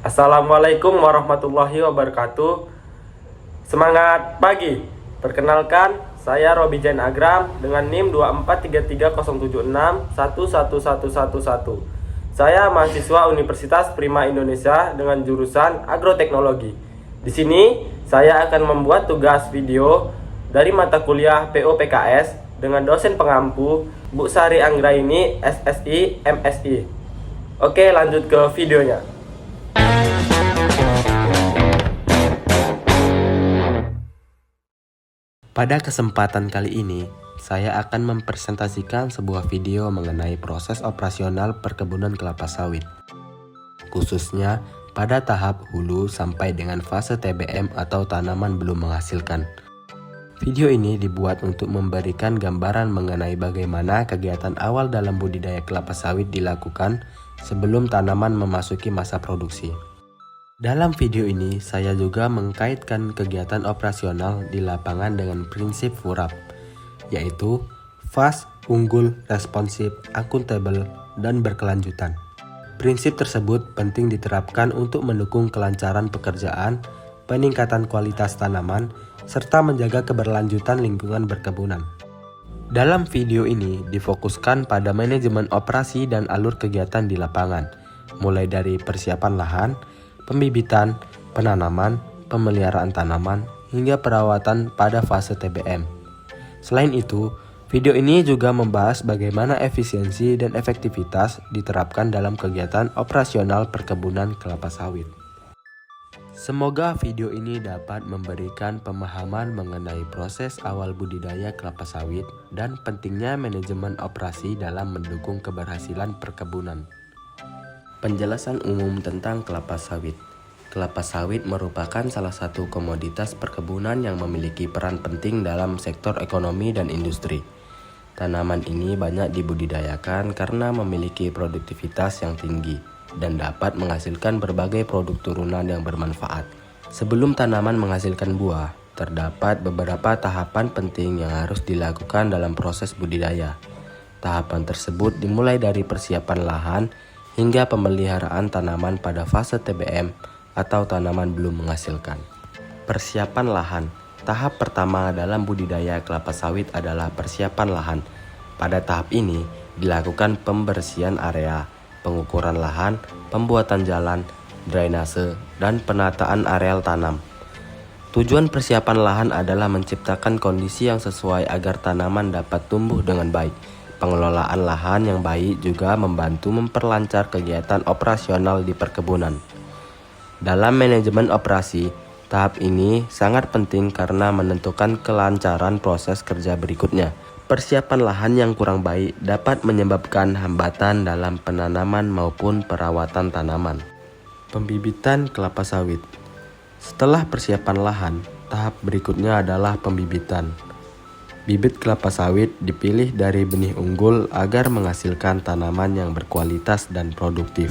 Assalamualaikum warahmatullahi wabarakatuh. Semangat pagi. Perkenalkan, saya Robi Jain Agram dengan NIM 2433076111111. Saya mahasiswa Universitas Prima Indonesia dengan jurusan Agroteknologi. Di sini saya akan membuat tugas video dari mata kuliah PO/PKS dengan dosen pengampu Bu Sari Anggraini SSI MSI. Oke, lanjut ke videonya. Pada kesempatan kali ini, saya akan mempresentasikan sebuah video mengenai proses operasional perkebunan kelapa sawit, khususnya pada tahap hulu sampai dengan fase TBM atau tanaman belum menghasilkan. Video ini dibuat untuk memberikan gambaran mengenai bagaimana kegiatan awal dalam budidaya kelapa sawit dilakukan sebelum tanaman memasuki masa produksi. Dalam video ini, saya juga mengkaitkan kegiatan operasional di lapangan dengan prinsip FURAP, yaitu fast, unggul, responsif, akuntabel, dan berkelanjutan. Prinsip tersebut penting diterapkan untuk mendukung kelancaran pekerjaan, peningkatan kualitas tanaman, serta menjaga keberlanjutan lingkungan berkebunan. Dalam video ini difokuskan pada manajemen operasi dan alur kegiatan di lapangan, mulai dari persiapan lahan, pembibitan, penanaman, pemeliharaan tanaman, hingga perawatan pada fase TBM. Selain itu, video ini juga membahas bagaimana efisiensi dan efektivitas diterapkan dalam kegiatan operasional perkebunan kelapa sawit. Semoga video ini dapat memberikan pemahaman mengenai proses awal budidaya kelapa sawit dan pentingnya manajemen operasi dalam mendukung keberhasilan perkebunan. Penjelasan umum tentang kelapa sawit. Kelapa sawit merupakan salah satu komoditas perkebunan yang memiliki peran penting dalam sektor ekonomi dan industri. Tanaman ini banyak dibudidayakan karena memiliki produktivitas yang tinggi dan dapat menghasilkan berbagai produk turunan yang bermanfaat. Sebelum tanaman menghasilkan buah, terdapat beberapa tahapan penting yang harus dilakukan dalam proses budidaya. Tahapan tersebut dimulai dari persiapan lahan hingga pemeliharaan tanaman pada fase TBM atau tanaman belum menghasilkan. Persiapan lahan. Tahap pertama dalam budidaya kelapa sawit adalah persiapan lahan. Pada tahap ini dilakukan pembersihan area, pengukuran lahan, pembuatan jalan, drainase, dan penataan areal tanam. Tujuan persiapan lahan adalah menciptakan kondisi yang sesuai agar tanaman dapat tumbuh dengan baik. Pengelolaan lahan yang baik juga membantu memperlancar kegiatan operasional di perkebunan. Dalam manajemen operasi, tahap ini sangat penting karena menentukan kelancaran proses kerja berikutnya. Persiapan lahan yang kurang baik dapat menyebabkan hambatan dalam penanaman maupun perawatan tanaman. Pembibitan kelapa sawit. Setelah persiapan lahan, tahap berikutnya adalah pembibitan. Bibit kelapa sawit dipilih dari benih unggul agar menghasilkan tanaman yang berkualitas dan produktif.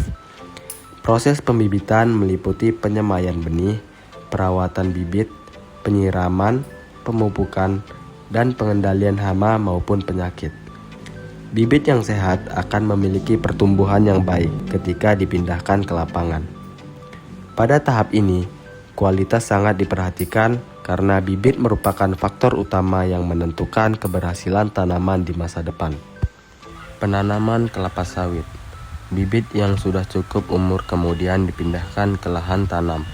Proses pembibitan meliputi penyemaian benih, perawatan bibit, penyiraman, pemupukan, dan pengendalian hama maupun penyakit. Bibit yang sehat akan memiliki pertumbuhan yang baik ketika dipindahkan ke lapangan. Pada tahap ini, kualitas sangat diperhatikan karena bibit merupakan faktor utama yang menentukan keberhasilan tanaman di masa depan. Penanaman kelapa sawit. Bibit yang sudah cukup umur kemudian dipindahkan ke lahan tanam.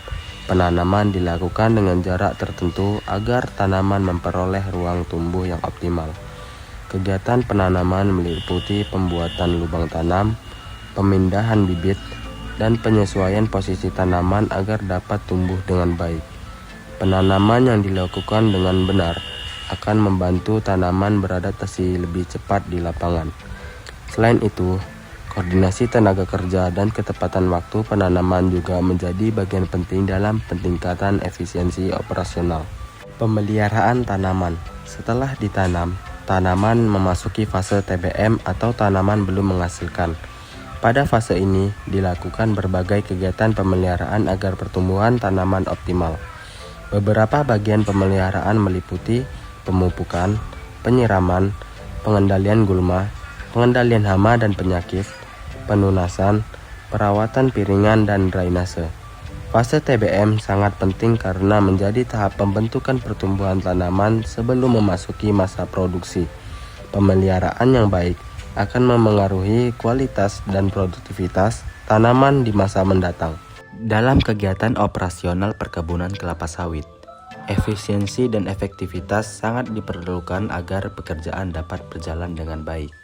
Penanaman dilakukan dengan jarak tertentu agar tanaman memperoleh ruang tumbuh yang optimal. Kegiatan penanaman meliputi pembuatan lubang tanam, pemindahan bibit, dan penyesuaian posisi tanaman agar dapat tumbuh dengan baik. Penanaman yang dilakukan dengan benar akan membantu tanaman beradaptasi lebih cepat di lapangan. Selain itu, koordinasi tenaga kerja dan ketepatan waktu penanaman juga menjadi bagian penting dalam peningkatan efisiensi operasional. Pemeliharaan tanaman. Setelah ditanam, tanaman memasuki fase TBM atau tanaman belum menghasilkan. Pada fase ini dilakukan berbagai kegiatan pemeliharaan agar pertumbuhan tanaman optimal. Beberapa bagian pemeliharaan meliputi pemupukan, penyiraman, pengendalian gulma, pengendalian hama dan penyakit, penunasan, perawatan piringan dan drainase. Fase TBM sangat penting karena menjadi tahap pembentukan pertumbuhan tanaman sebelum memasuki masa produksi. Pemeliharaan yang baik akan memengaruhi kualitas dan produktivitas tanaman di masa mendatang. Dalam kegiatan operasional perkebunan kelapa sawit, efisiensi dan efektivitas sangat diperlukan agar pekerjaan dapat berjalan dengan baik.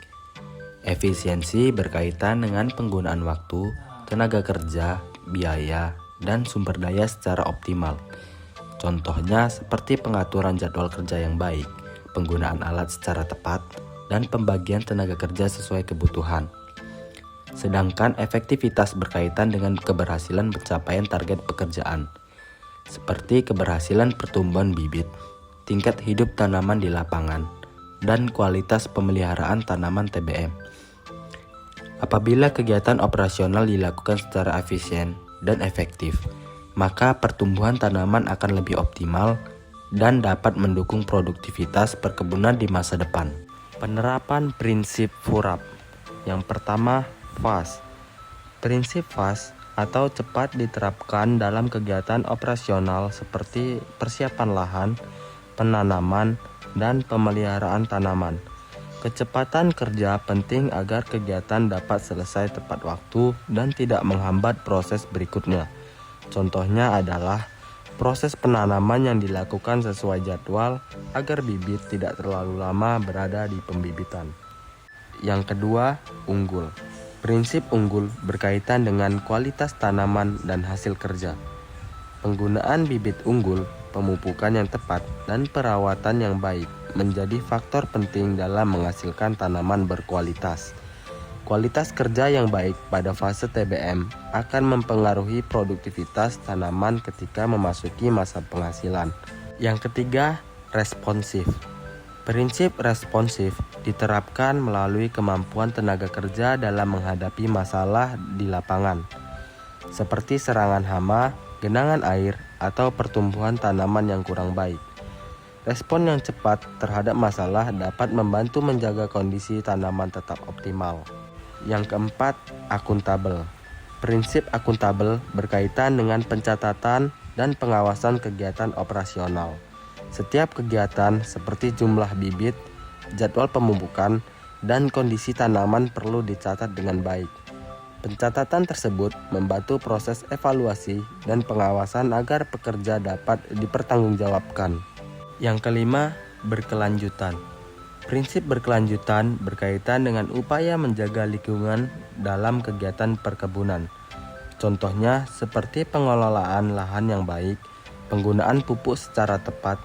Efisiensi berkaitan dengan penggunaan waktu, tenaga kerja, biaya, dan sumber daya secara optimal. Contohnya seperti pengaturan jadwal kerja yang baik, penggunaan alat secara tepat, dan pembagian tenaga kerja sesuai kebutuhan. Sedangkan efektivitas berkaitan dengan keberhasilan pencapaian target pekerjaan, seperti keberhasilan pertumbuhan bibit, tingkat hidup tanaman di lapangan, dan kualitas pemeliharaan tanaman TBM. Apabila kegiatan operasional dilakukan secara efisien dan efektif, maka pertumbuhan tanaman akan lebih optimal dan dapat mendukung produktivitas perkebunan di masa depan. Penerapan prinsip FURAP. Yang pertama, fast. Prinsip fast atau cepat diterapkan dalam kegiatan operasional seperti persiapan lahan, penanaman, dan pemeliharaan tanaman. Kecepatan kerja penting agar kegiatan dapat selesai tepat waktu dan tidak menghambat proses berikutnya. Contohnya adalah proses penanaman yang dilakukan sesuai jadwal agar bibit tidak terlalu lama berada di pembibitan. Yang kedua, unggul. Prinsip unggul berkaitan dengan kualitas tanaman dan hasil kerja. Penggunaan bibit unggul, pemupukan yang tepat, dan perawatan yang baik menjadi faktor penting dalam menghasilkan tanaman berkualitas. Kualitas kerja yang baik pada fase TBM akan mempengaruhi produktivitas tanaman ketika memasuki masa penghasilan. Yang ketiga, responsif. Prinsip responsif diterapkan melalui kemampuan tenaga kerja dalam menghadapi masalah di lapangan, seperti serangan hama, genangan air, atau pertumbuhan tanaman yang kurang baik. Respon yang cepat terhadap masalah dapat membantu menjaga kondisi tanaman tetap optimal. Yang keempat, akuntabel. Prinsip akuntabel berkaitan dengan pencatatan dan pengawasan kegiatan operasional. Setiap kegiatan seperti jumlah bibit, jadwal pemupukan, dan kondisi tanaman perlu dicatat dengan baik. Pencatatan tersebut membantu proses evaluasi dan pengawasan agar pekerja dapat dipertanggungjawabkan. Yang kelima, berkelanjutan. Prinsip berkelanjutan berkaitan dengan upaya menjaga lingkungan dalam kegiatan perkebunan. Contohnya seperti pengelolaan lahan yang baik, penggunaan pupuk secara tepat,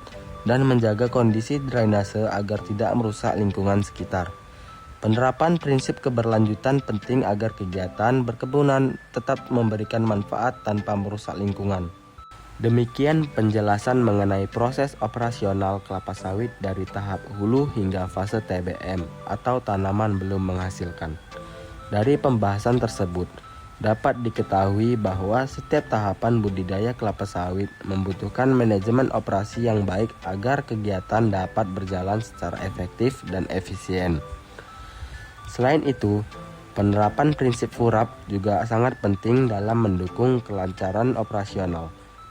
dan menjaga kondisi drainase agar tidak merusak lingkungan sekitar. Penerapan prinsip keberlanjutan penting agar kegiatan berkebunan tetap memberikan manfaat tanpa merusak lingkungan. Demikian penjelasan mengenai proses operasional kelapa sawit dari tahap hulu hingga fase TBM atau tanaman belum menghasilkan. Dari pembahasan tersebut, dapat diketahui bahwa setiap tahapan budidaya kelapa sawit membutuhkan manajemen operasi yang baik agar kegiatan dapat berjalan secara efektif dan efisien. Selain itu, penerapan prinsip FURAP juga sangat penting dalam mendukung kelancaran operasional,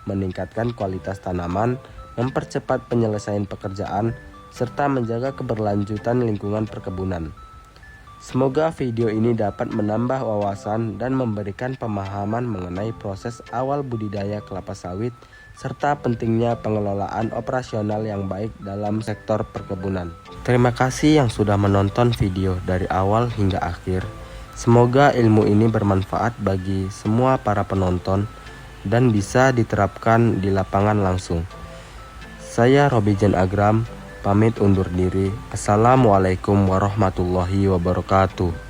meningkatkan kualitas tanaman, mempercepat penyelesaian pekerjaan, serta menjaga keberlanjutan lingkungan perkebunan. Semoga video ini dapat menambah wawasan dan memberikan pemahaman mengenai proses awal budidaya kelapa sawit, serta pentingnya pengelolaan operasional yang baik dalam sektor perkebunan. Terima kasih yang sudah menonton video dari awal hingga akhir. Semoga ilmu ini bermanfaat bagi semua para penonton dan bisa diterapkan di lapangan langsung. Saya Robijan Agram, pamit undur diri. Assalamualaikum warahmatullahi wabarakatuh.